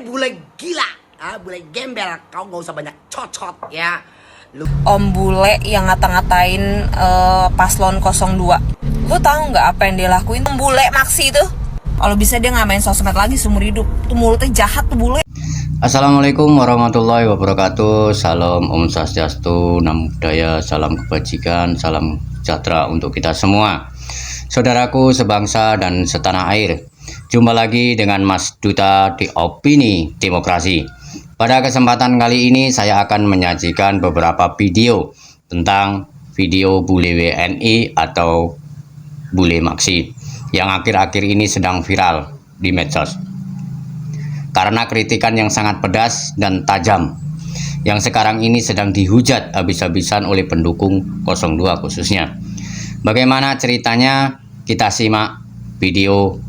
bule gila, bule gembel, kau gak usah banyak cocot ya. Om bule yang ngata-ngatain paslon 02. Lu tahu nggak apa yang dia lakuin? Om bule Maksi itu. Kalau bisa dia nggak main sosmed lagi seumur hidup. Tuh mulutnya jahat tuh bule. Assalamualaikum warahmatullahi wabarakatuh. Salam Om Swastiastu, Namo Buddhaya, salam kebajikan, salam sejahtera untuk kita semua. Saudaraku sebangsa dan setanah air, jumpa lagi dengan Mas Duta di Opini Demokrasi. Pada kesempatan kali ini saya akan menyajikan beberapa video tentang video bule WNI atau bule Maksi yang akhir-akhir ini sedang viral di medsos. Karena kritikan yang sangat pedas dan tajam yang sekarang ini sedang dihujat habis-habisan oleh pendukung 02 khususnya. Bagaimana ceritanya? Kita simak video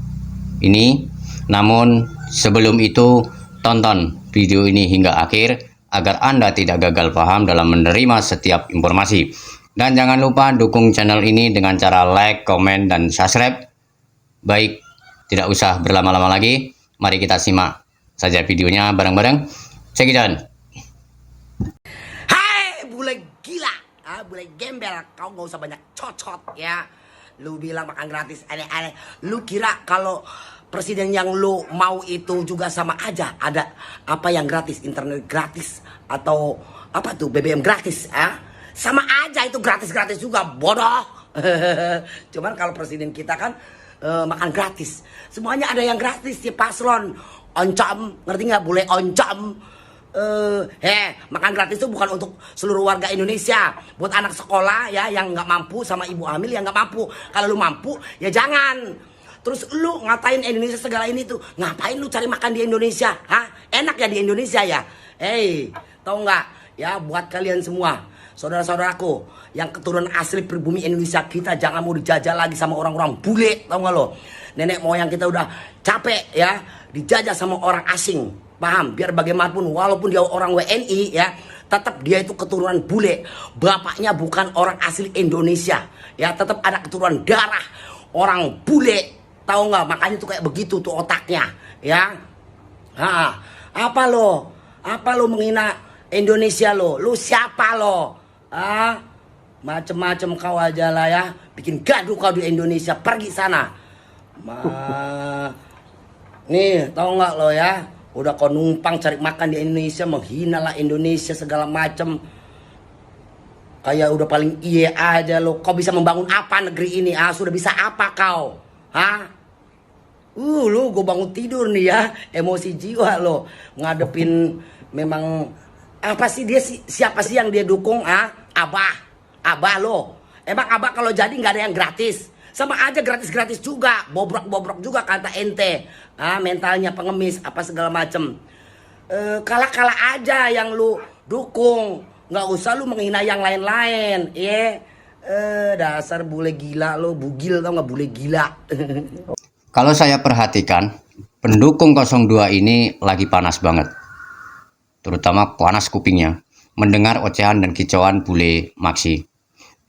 ini. Namun sebelum itu, tonton video ini hingga akhir agar Anda tidak gagal paham dalam menerima setiap informasi. Dan jangan lupa dukung channel ini dengan cara like, komen, dan subscribe. Baik, tidak usah berlama-lama lagi. Mari kita simak saja videonya bareng-bareng. Check it out. Hai bule gila, bule gembel, kau gak usah banyak cocot ya. Lu bilang makan gratis aneh-aneh. Lu kira kalau presiden yang lu mau itu juga sama aja? Ada apa yang gratis? Internet gratis atau apa tuh BBM gratis? Sama aja itu gratis-gratis juga, bodoh. Cuman kalau presiden kita kan makan gratis. Semuanya ada yang gratis si paslon. Oncom, ngerti nggak? Bule oncom. Makan gratis itu bukan untuk seluruh warga Indonesia, buat anak sekolah ya yang nggak mampu sama ibu hamil yang nggak mampu. Kalau lu mampu ya jangan. Terus lu ngatain Indonesia segala ini tuh, ngapain lu cari makan di Indonesia? Enak ya di Indonesia ya? Tau nggak ya, buat kalian semua saudara-saudaraku yang keturunan asli pribumi Indonesia, kita jangan mau dijajah lagi sama orang-orang bule, tau nggak lo? Nenek moyang kita udah capek ya dijajah sama orang asing. Paham? Biar bagaimanapun walaupun dia orang WNI ya, tetap dia itu keturunan bule. Bapaknya bukan orang asli Indonesia ya, tetap ada keturunan darah orang bule. Tahu nggak? Makanya tuh kayak begitu tuh otaknya ya. Apa lo menghina Indonesia lo? Lu siapa lo? Macem-macem kau aja lah ya, bikin gaduh kau di Indonesia. Pergi sana. Nih tahu nggak lo ya, udah kau numpang cari makan di Indonesia, menghina lah Indonesia segala macem. Kayak udah paling iya aja lo. Kau bisa membangun apa negeri ini? Sudah bisa apa kau? Lo gue bangun tidur nih ya, emosi jiwa lo ngadepin. Memang apa sih dia, siapa sih yang dia dukung? Abah lo. Emang abah kalau jadi nggak ada yang gratis? Sama aja gratis-gratis juga, bobrok-bobrok juga kata ente. Mentalnya pengemis apa segala macem. Kalah-kalah aja yang lu dukung, nggak usah lu menghina yang lain-lain. Dasar bule gila lo, bugil tau nggak, bule gila. Kalau saya perhatikan, pendukung 02 ini lagi panas banget. Terutama panas kupingnya mendengar ocehan dan kicauan bule Maksi.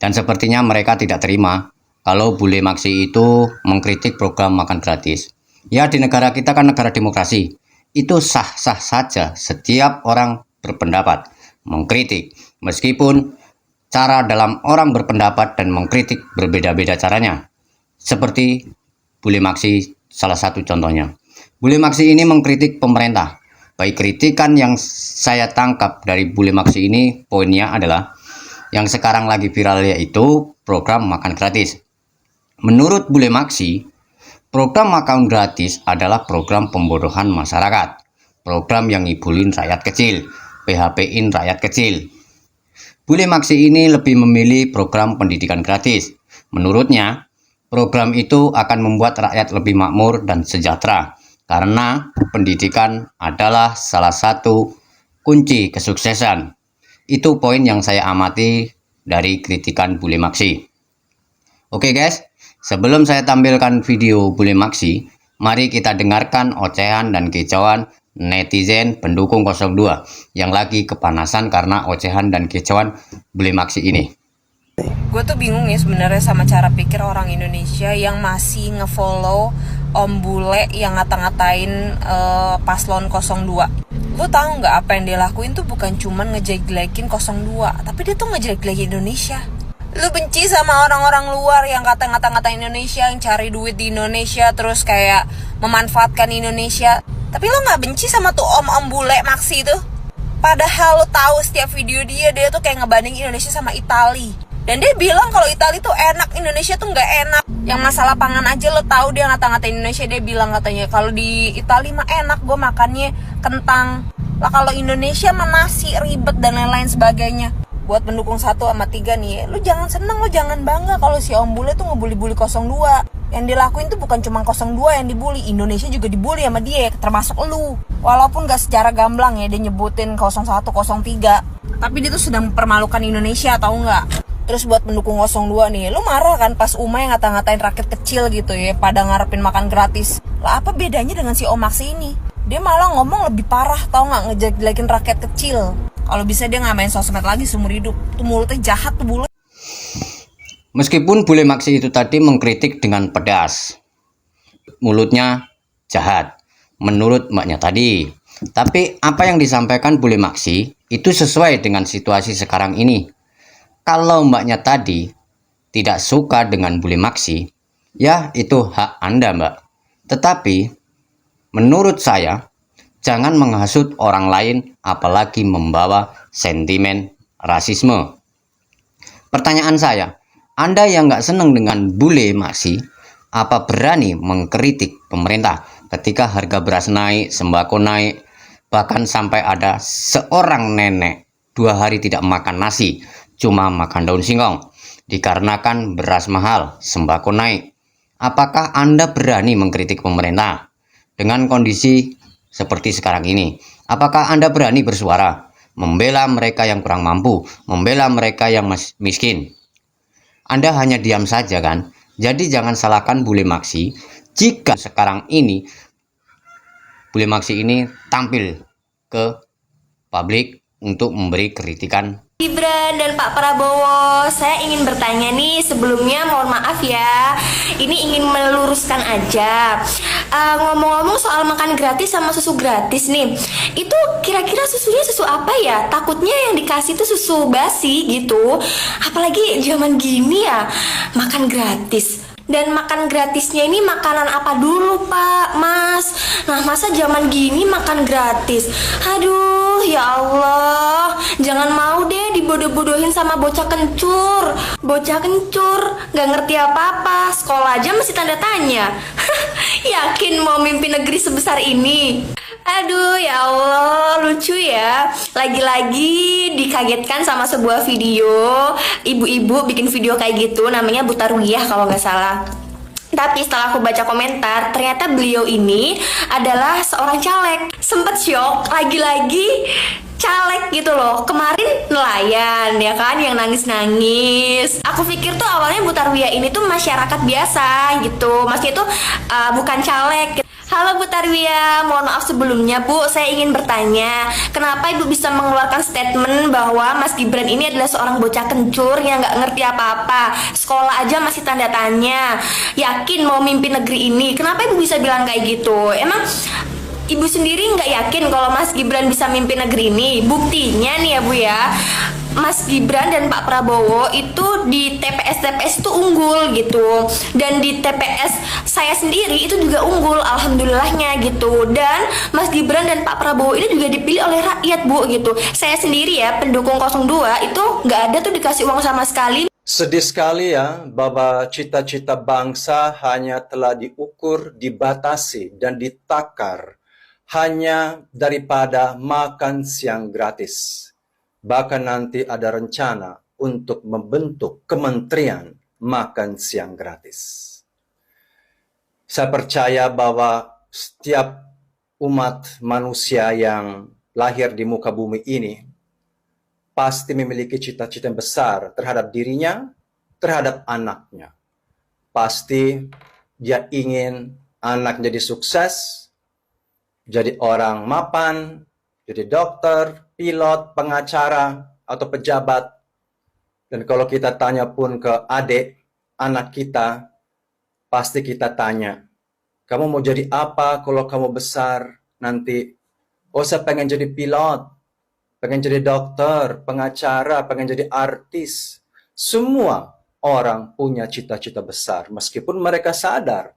Dan sepertinya mereka tidak terima kalau bule Maksi itu mengkritik program makan gratis. Ya, di negara kita kan negara demokrasi. Itu sah-sah saja setiap orang berpendapat mengkritik. Meskipun cara dalam orang berpendapat dan mengkritik berbeda-beda caranya. Seperti bule Maksi salah satu contohnya. Bule Maksi ini mengkritik pemerintah. Baik, kritikan yang saya tangkap dari bule Maksi ini poinnya adalah yang sekarang lagi viral, yaitu program makan gratis. Menurut bule Maksi, program makan gratis adalah program pembodohan masyarakat. Program yang ngibulin rakyat kecil, PHP-in rakyat kecil. Bule Maksi ini lebih memilih program pendidikan gratis. Menurutnya, program itu akan membuat rakyat lebih makmur dan sejahtera. Karena pendidikan adalah salah satu kunci kesuksesan. Itu poin yang saya amati dari kritikan bule Maksi. Oke guys, sebelum saya tampilkan video bule Maksi, mari kita dengarkan ocehan dan kicauan netizen pendukung 02 yang lagi kepanasan karena ocehan dan kicauan bule Maksi ini. Gue tuh bingung ya sebenarnya sama cara pikir orang Indonesia yang masih ngefollow Om bule yang ngata-ngatain paslon 02. Lu tahu nggak apa yang dia lakuin tuh bukan cuman ngejelek-jelekin 02, tapi dia tuh ngejelek-jelekin Indonesia. Lu benci sama orang-orang luar yang ngata-ngatain Indonesia, yang cari duit di Indonesia, terus kayak memanfaatkan Indonesia. Tapi lu nggak benci sama tuh om-om bule Maksi tuh. Padahal lu tahu setiap video dia tuh kayak ngebanding Indonesia sama Itali. Dan dia bilang kalau Itali tuh enak, Indonesia tuh nggak enak. Yang masalah pangan aja lo tahu dia ngata-ngatain Indonesia, dia bilang katanya kalau di Itali mah enak, gue makannya kentang. Lah kalau Indonesia mah nasi, ribet dan lain-lain sebagainya. Buat pendukung 1 sama 3 nih, lu jangan seneng, lu jangan bangga kalau si Om Bule tuh ngebully-bully 02. Yang dilakuin tuh bukan cuma 02 yang dibully, Indonesia juga dibully sama dia, termasuk lu. Walaupun gak secara gamblang ya dia nyebutin 01, 03, tapi dia tuh sedang mempermalukan Indonesia, tahu nggak? Terus buat pendukung 02 nih, lu marah kan pas Uma yang ngata-ngatain rakyat kecil gitu ya, pada ngarepin makan gratis. Lah apa bedanya dengan si Om Maksi ini? Dia malah ngomong lebih parah, tau nggak, ngejelek-jelekin rakyat kecil. Kalau bisa dia nggak main sosmed lagi seumur hidup. Tuh mulutnya jahat tuh bule. Meskipun bule Maksi itu tadi mengkritik dengan pedas, mulutnya jahat, menurut mbaknya tadi. Tapi apa yang disampaikan bule Maksi itu sesuai dengan situasi sekarang ini. Kalau mbaknya tadi tidak suka dengan bule Maksi, ya itu hak Anda, mbak. Tetapi menurut saya, jangan menghasut orang lain apalagi membawa sentimen rasisme. Pertanyaan saya, Anda yang nggak seneng dengan bule Maksi, apa berani mengkritik pemerintah ketika harga beras naik, sembako naik, bahkan sampai ada seorang nenek 2 hari tidak makan nasi, cuma makan daun singkong, dikarenakan beras mahal, sembako naik. Apakah Anda berani mengkritik pemerintah dengan kondisi seperti sekarang ini? Apakah Anda berani bersuara, membela mereka yang kurang mampu, membela mereka yang miskin? Anda hanya diam saja kan? Jadi jangan salahkan bule Maksi jika sekarang ini bule Maksi ini tampil ke publik untuk memberi kritikan. Gibran dan Pak Prabowo, saya ingin bertanya nih, sebelumnya mohon maaf ya, ini ingin meluruskan aja. Ngomong-ngomong soal makan gratis sama susu gratis nih, itu kira-kira susunya susu apa ya? Takutnya yang dikasih itu susu basi gitu. Apalagi zaman gini ya, makan gratis. Dan makan gratisnya ini makanan apa dulu Pak, Mas? Nah masa zaman gini makan gratis? Aduh ya Allah, jangan mau deh dibodoh-bodohin sama bocah kencur. Bocah kencur, gak ngerti apa-apa, sekolah aja masih tanda tanya. Yakin mau mimpi negeri sebesar ini? Aduh ya Allah, lucu ya. Lagi-lagi dikagetkan sama sebuah video. Ibu-ibu bikin video kayak gitu, namanya Buta Ruiyah kalau nggak salah. Tapi setelah aku baca komentar, ternyata beliau ini adalah seorang caleg. Sempet syok, lagi-lagi caleg gitu loh. Kemarin nelayan ya kan, yang nangis-nangis. Aku pikir tuh awalnya Buta Ruiyah ini tuh masyarakat biasa gitu, maksudnya tuh bukan caleg. Halo Bu Tarwiyah, mohon maaf sebelumnya Bu, saya ingin bertanya, kenapa Ibu bisa mengeluarkan statement bahwa Mas Gibran ini adalah seorang bocah kencur yang gak ngerti apa-apa, sekolah aja masih tanda tanya, yakin mau mimpin negeri ini, kenapa Ibu bisa bilang kayak gitu? Emang Ibu sendiri nggak yakin kalau Mas Gibran bisa mimpin negeri ini? Buktinya nih ya Bu ya, Mas Gibran dan Pak Prabowo itu di TPS-TPS itu unggul gitu. Dan di TPS saya sendiri itu juga unggul, alhamdulillahnya gitu. Dan Mas Gibran dan Pak Prabowo ini juga dipilih oleh rakyat Bu gitu. Saya sendiri ya, pendukung 02 itu nggak ada tuh dikasih uang sama sekali. Sedih sekali ya bahwa cita-cita bangsa hanya telah diukur, dibatasi, dan ditakar hanya daripada makan siang gratis. Bahkan nanti ada rencana untuk membentuk kementerian makan siang gratis. Saya percaya bahwa setiap umat manusia yang lahir di muka bumi ini pasti memiliki cita-cita yang besar terhadap dirinya, terhadap anaknya. Pasti dia ingin anak jadi sukses, jadi orang mapan, jadi dokter, pilot, pengacara, atau pejabat. Dan kalau kita tanya pun ke adik, anak kita, pasti kita tanya, Kamu mau jadi apa kalau kamu besar nanti? Oh, saya pengen jadi pilot, pengen jadi dokter, pengacara, pengen jadi artis. Semua orang punya cita-cita besar, meskipun mereka sadar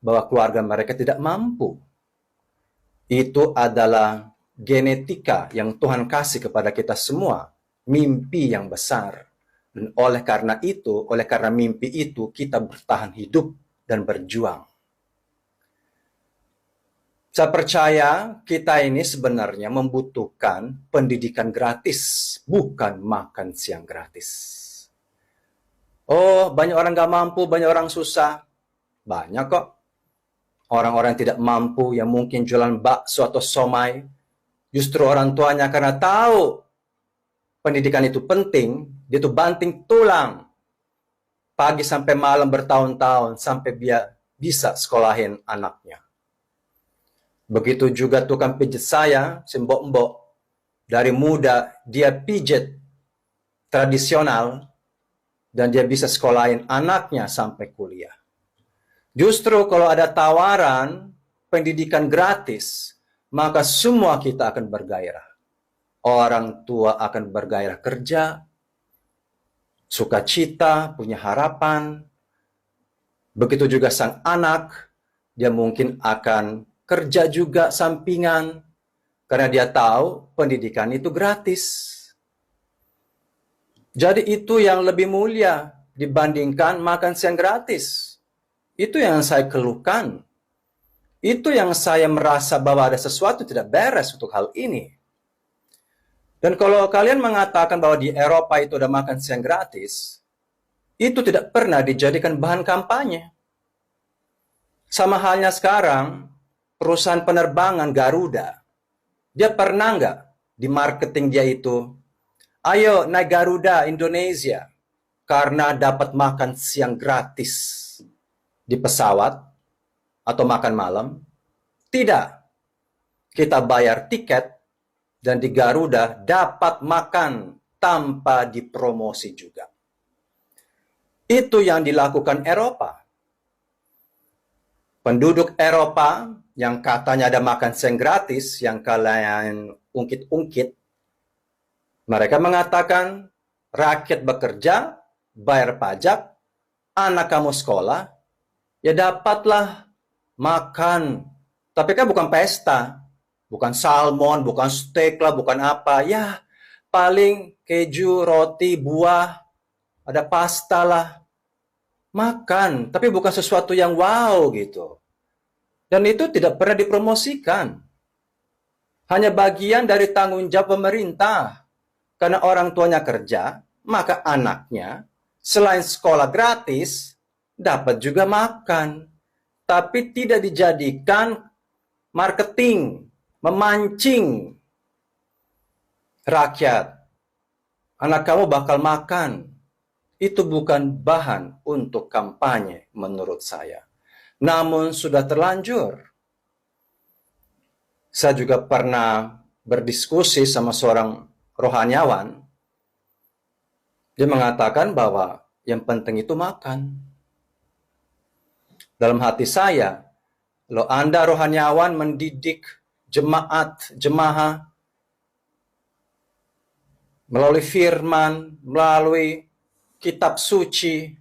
bahwa keluarga mereka tidak mampu. Itu adalah genetika yang Tuhan kasih kepada kita semua, mimpi yang besar. Dan oleh karena mimpi itu, kita bertahan hidup dan berjuang. Saya percaya kita ini sebenarnya membutuhkan pendidikan gratis, bukan makan siang gratis. Oh, banyak orang gak mampu, banyak orang susah. Banyak kok. Orang-orang yang tidak mampu, yang mungkin jualan bakso atau somai, justru orang tuanya karena tahu pendidikan itu penting, dia tuh banting tulang. Pagi sampai malam bertahun-tahun, sampai dia bisa sekolahin anaknya. Begitu juga tukang pijit saya, si mbok-mbok. Dari muda, dia pijit tradisional, dan dia bisa sekolahin anaknya sampai kuliah. Justru kalau ada tawaran pendidikan gratis, maka semua kita akan bergairah. Orang tua akan bergairah kerja, sukacita, punya harapan. Begitu juga sang anak, dia mungkin akan kerja juga sampingan, karena dia tahu pendidikan itu gratis. Jadi itu yang lebih mulia dibandingkan makan siang gratis. Itu yang saya keluhkan. Itu yang saya merasa bahwa ada sesuatu tidak beres untuk hal ini. Dan kalau kalian mengatakan bahwa di Eropa itu ada makan siang gratis, itu tidak pernah dijadikan bahan kampanye. Sama halnya sekarang, perusahaan penerbangan Garuda, dia pernah nggak di marketing dia itu, ayo naik Garuda Indonesia, karena dapat makan siang gratis di pesawat, atau makan malam? Tidak. Kita bayar tiket, dan di Garuda dapat makan tanpa dipromosi juga. Itu yang dilakukan Eropa. Penduduk Eropa yang katanya ada makan siang gratis, yang kalian ungkit-ungkit, mereka mengatakan rakyat bekerja, bayar pajak, anak kamu sekolah, ya dapatlah makan. Tapi kan bukan pesta, bukan salmon, bukan steak lah, bukan apa. Ya paling keju, roti, buah, ada pasta lah. Makan, tapi bukan sesuatu yang wow gitu. Dan itu tidak pernah dipromosikan. Hanya bagian dari tanggung jawab pemerintah. Karena orang tuanya kerja, maka anaknya selain sekolah gratis, dapat juga makan. Tapi tidak dijadikan marketing, memancing rakyat. Anak kamu bakal makan. Itu bukan bahan untuk kampanye menurut saya. Namun sudah terlanjur. Saya juga pernah berdiskusi sama seorang rohaniawan. Dia mengatakan bahwa yang penting itu makan. Dalam hati saya, kalau Anda rohaniawan mendidik jemaah melalui firman, melalui kitab suci,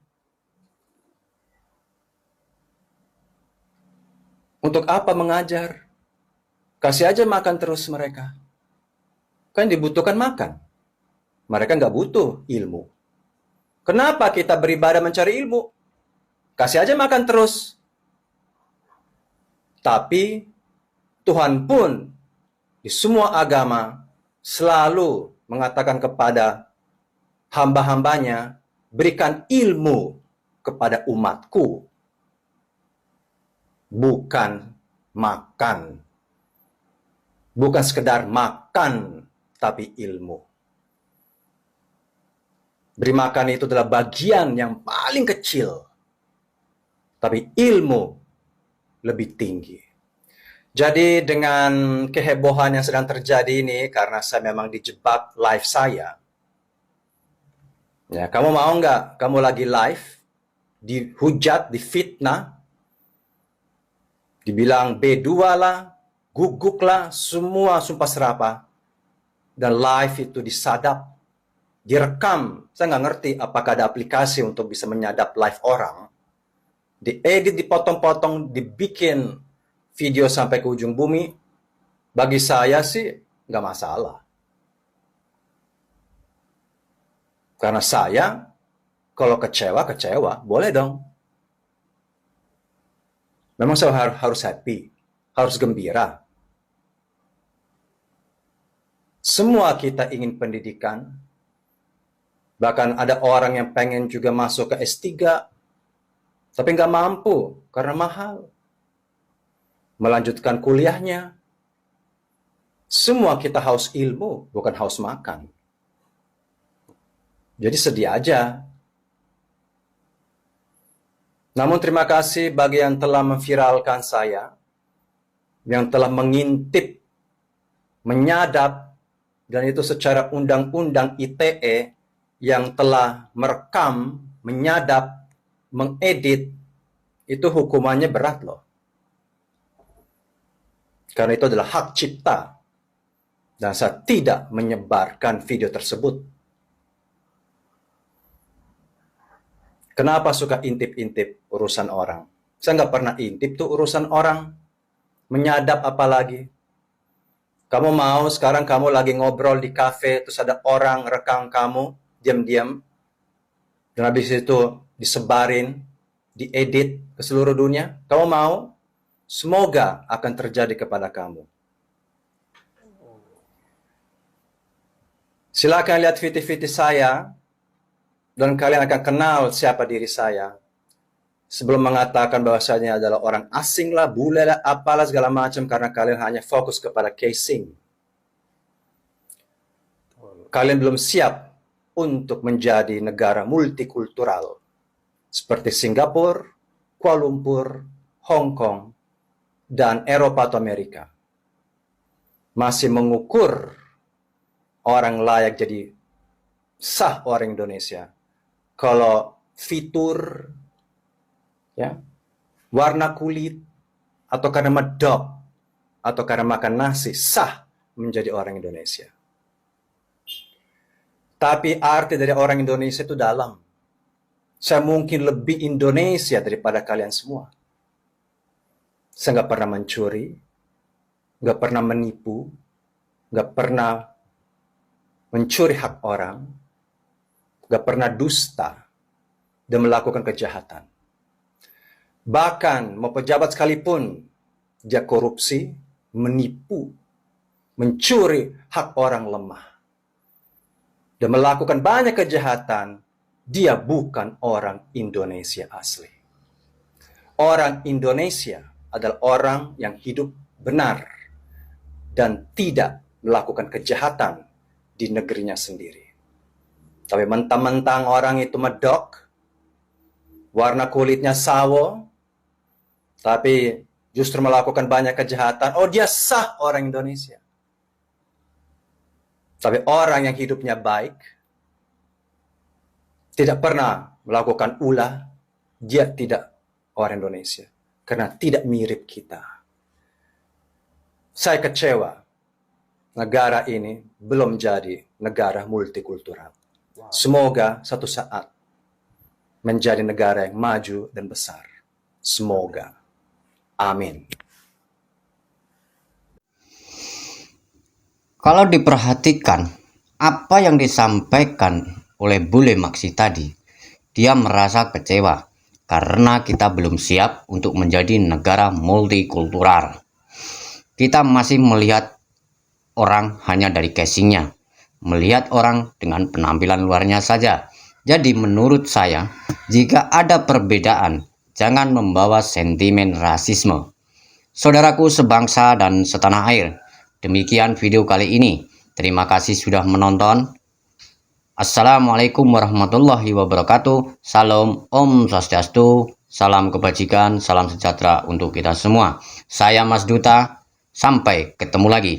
untuk apa mengajar? Kasih aja makan terus mereka. Kan dibutuhkan makan. Mereka nggak butuh ilmu. Kenapa kita beribadah mencari ilmu? Kasih aja makan terus. Tapi Tuhan pun di semua agama selalu mengatakan kepada hamba-hambanya, berikan ilmu kepada umatku, bukan makan. Bukan sekedar makan, tapi ilmu. Beri makan itu adalah bagian yang paling kecil, tapi ilmu lebih tinggi. Jadi dengan kehebohan yang sedang terjadi ini, karena saya memang dijebak live saya, ya, kamu mau nggak? Kamu lagi live, dihujat, difitnah, dibilang B2 lah, guguk lah, semua sumpah serapah. Dan live itu disadap, direkam. Saya nggak ngerti apakah ada aplikasi untuk bisa menyadap live orang. Diedit, dipotong-potong, dibikin video sampai ke ujung bumi. Bagi saya sih nggak masalah. Karena saya, kalau kecewa, boleh dong. Memang saya harus happy, harus gembira. Semua kita ingin pendidikan. Bahkan ada orang yang pengen juga masuk ke S3, tapi nggak mampu karena mahal. Melanjutkan kuliahnya. Semua kita haus ilmu, bukan haus makan. Jadi sedih aja. Namun terima kasih bagi yang telah memviralkan saya, yang telah mengintip, menyadap, dan itu secara undang-undang ITE yang telah merekam, menyadap, mengedit, itu hukumannya berat loh. Karena itu adalah hak cipta. Dan saya tidak menyebarkan video tersebut. Kenapa suka intip-intip urusan orang? Saya nggak pernah intip tuh urusan orang. Menyadap apalagi. Kamu mau sekarang kamu lagi ngobrol di kafe, terus ada orang rekam kamu, diam-diam. Dan habis itu disebarin, diedit ke seluruh dunia. Kamu mau? Semoga akan terjadi kepada kamu. Silakan lihat video-video saya, dan kalian akan kenal siapa diri saya. Sebelum mengatakan bahwasanya adalah orang asing lah, bule lah, apalah segala macam, karena kalian hanya fokus kepada casing. Kalian belum siap untuk menjadi negara multikultural. Seperti Singapura, Kuala Lumpur, Hong Kong, dan Eropa atau Amerika. Masih mengukur orang layak jadi sah orang Indonesia. Kalau fitur, ya, warna kulit, atau karena medok, atau karena makan nasi, sah menjadi orang Indonesia. Tapi arti dari orang Indonesia itu dalam. Saya mungkin lebih Indonesia daripada kalian semua. Saya nggak pernah mencuri, nggak pernah menipu, nggak pernah mencuri hak orang, gak pernah dusta, dan melakukan kejahatan. Bahkan, mau pejabat sekalipun, dia korupsi, menipu, mencuri hak orang lemah, dan melakukan banyak kejahatan, dia bukan orang Indonesia asli. Orang Indonesia adalah orang yang hidup benar, dan tidak melakukan kejahatan di negerinya sendiri. Tapi mentang-mentang orang itu medok, warna kulitnya sawo, tapi justru melakukan banyak kejahatan, oh dia sah orang Indonesia. Tapi orang yang hidupnya baik, tidak pernah melakukan ulah, dia tidak orang Indonesia. Karena tidak mirip kita. Saya kecewa. Negara ini belum jadi negara multikultural. Semoga satu saat menjadi negara yang maju dan besar. Semoga. Amin. Kalau diperhatikan, apa yang disampaikan oleh Bule Maksi tadi, dia merasa kecewa karena kita belum siap untuk menjadi negara multikultural. Kita masih melihat orang hanya dari casingnya, melihat orang dengan penampilan luarnya saja. Jadi menurut saya, jika ada perbedaan, jangan membawa sentimen rasisme. Saudaraku sebangsa dan setanah air, demikian video kali ini. Terima kasih sudah menonton. Assalamualaikum warahmatullahi wabarakatuh. Salam Om Swastiastu, salam kebajikan, salam sejahtera untuk kita semua. Saya Mas Duta, sampai ketemu lagi.